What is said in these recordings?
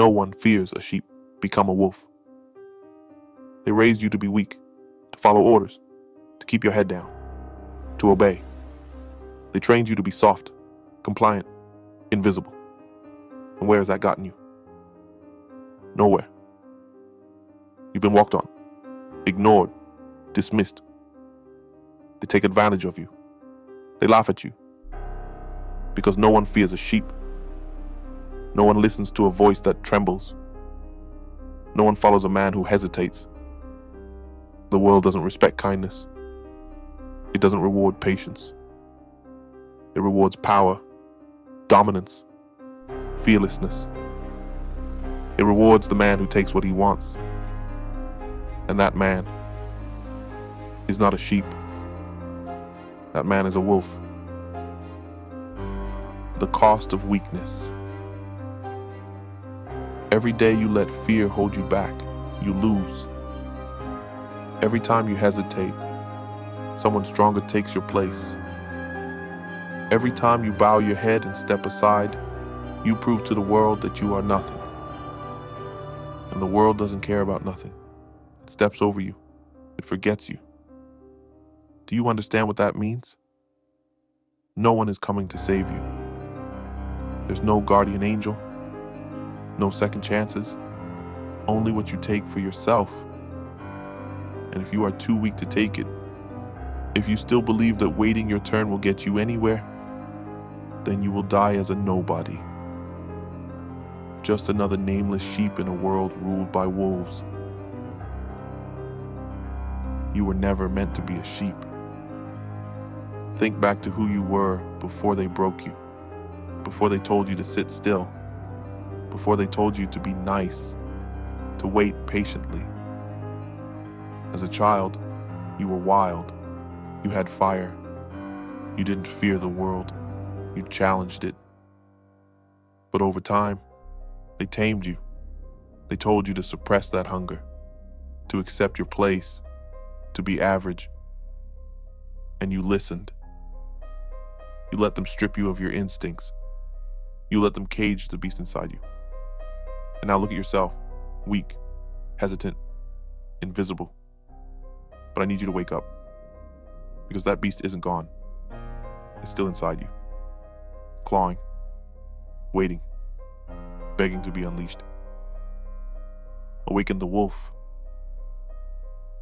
No one fears a sheep become a wolf. They raised you to be weak, to follow orders, to keep your head down, to obey. They trained you to be soft, compliant, invisible. And where has that gotten you? Nowhere. You've been walked on, ignored, dismissed. They take advantage of you. They laugh at you. Because no one fears a sheep. No one listens to a voice that trembles. No one follows a man who hesitates. The world doesn't respect kindness. It doesn't reward patience. It rewards power, dominance, fearlessness. It rewards the man who takes what he wants. And that man is not a sheep. That man is a wolf. The cost of weakness. Every day you let fear hold you back, you lose. Every time you hesitate, someone stronger takes your place. Every time you bow your head and step aside, you prove to the world that you are nothing. And the world doesn't care about nothing. It steps over you. It forgets you. Do you understand what that means? No one is coming to save you. There's no guardian angel, no second chances, only what you take for yourself. And if you are too weak to take it, if you still believe that waiting your turn will get you anywhere, then you will die as a nobody. Just another nameless sheep in a world ruled by wolves. You were never meant to be a sheep. Think back to who you were before they broke you, before they told you to sit still, before they told you to be nice, to wait patiently. As a child, you were wild. You had fire. You didn't fear the world. You challenged it. But over time, they tamed you. They told you to suppress that hunger, to accept your place, to be average. And you listened. You let them strip you of your instincts. You let them cage the beast inside you. And now look at yourself, weak, hesitant, invisible. But I need you to wake up, because that beast isn't gone. It's still inside you, clawing, waiting, begging to be unleashed. Awaken the wolf.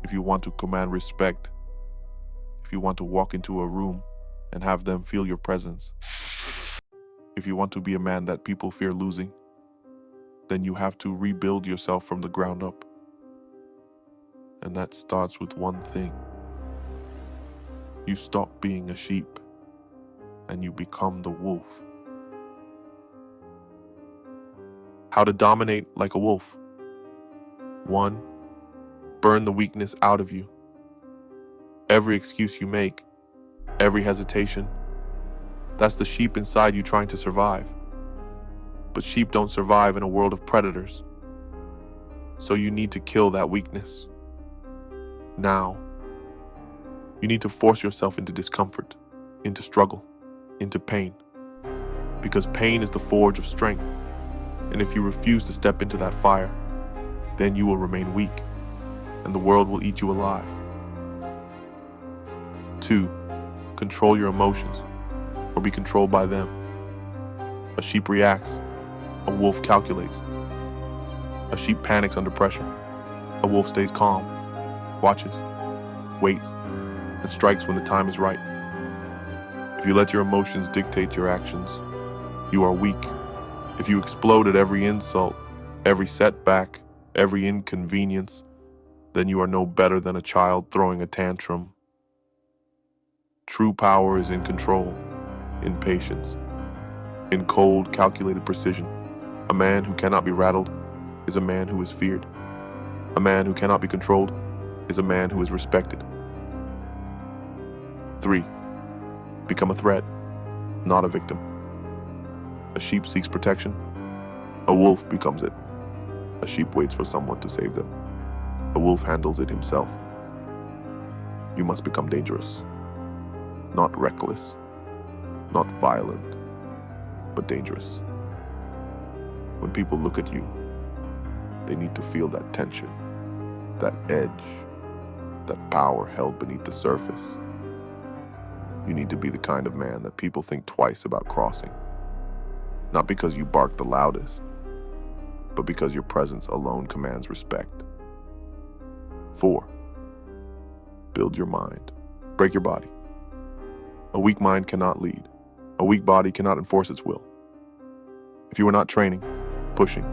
If you want to command respect, if you want to walk into a room and have them feel your presence, if you want to be a man that people fear losing, then you have to rebuild yourself from the ground up. And that starts with one thing. You stop being a sheep and you become the wolf. How to dominate like a wolf. 1. Burn the weakness out of you. Every excuse you make, every hesitation, that's the sheep inside you trying to survive. But sheep don't survive in a world of predators. So you need to kill that weakness. Now. You need to force yourself into discomfort, into struggle, into pain. Because pain is the forge of strength. And if you refuse to step into that fire, then you will remain weak, and the world will eat you alive. 2. Control your emotions, or be controlled by them. A sheep reacts. A wolf calculates. A sheep panics under pressure. A wolf stays calm, watches, waits, and strikes when the time is right. If you let your emotions dictate your actions, you are weak. If you explode at every insult, every setback, every inconvenience, then you are no better than a child throwing a tantrum. True power is in control, in patience, in cold, calculated precision. A man who cannot be rattled is a man who is feared. A man who cannot be controlled is a man who is respected. 3. Become a threat, not a victim. A sheep seeks protection. A wolf becomes it. A sheep waits for someone to save them. A wolf handles it himself. You must become dangerous. Not reckless, not violent, but dangerous. When people look at you, They need to feel that tension, that edge, that power held beneath the surface. You need to be the kind of man that people think twice about crossing. Not because you bark the loudest, but because your presence alone commands respect. 4. Build your mind. Break your body. A weak mind cannot lead. A weak body cannot enforce its will. If you are not training, pushing,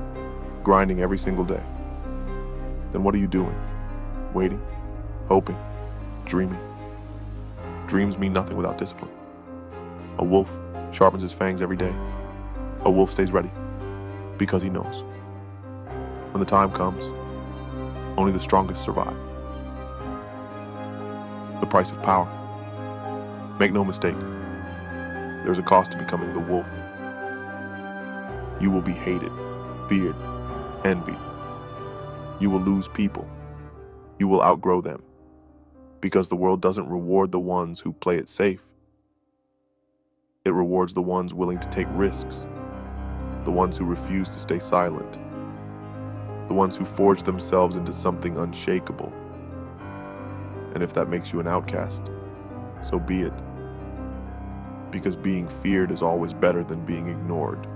grinding every single day, then what are you doing? Waiting, hoping, dreaming. Dreams mean nothing without discipline. A wolf sharpens his fangs every day. A wolf stays ready because he knows. When the time comes, only the strongest survive. The price of power. Make no mistake, there's a cost to becoming the wolf. You will be hated, feared, envied. You will lose people. You will outgrow them. Because the world doesn't reward the ones who play it safe. It rewards the ones willing to take risks, the ones who refuse to stay silent, the ones who forge themselves into something unshakable. And if that makes you an outcast, so be it. Because being feared is always better than being ignored.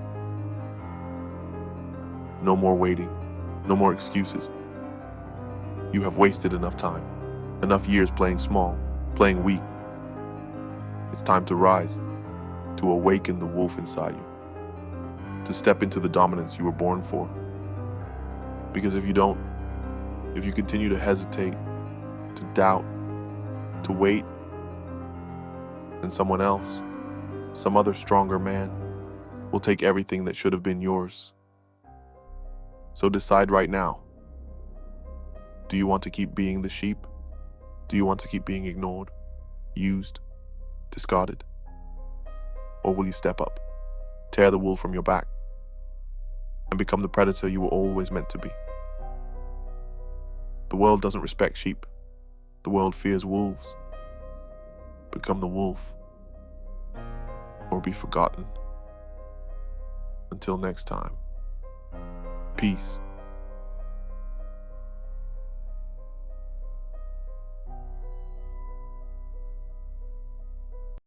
No more waiting, no more excuses. You have wasted enough time, enough years playing small, playing weak. It's time to rise, to awaken the wolf inside you, to step into the dominance you were born for. Because if you don't, if you continue to hesitate, to doubt, to wait, then someone else, some other stronger man, will take everything that should have been yours. So decide right now. Do you want to keep being the sheep? Do you want to keep being ignored, used, discarded? Or will you step up, tear the wool from your back, and become the predator you were always meant to be? The world doesn't respect sheep. The world fears wolves. Become the wolf, or be forgotten. Until next time, peace.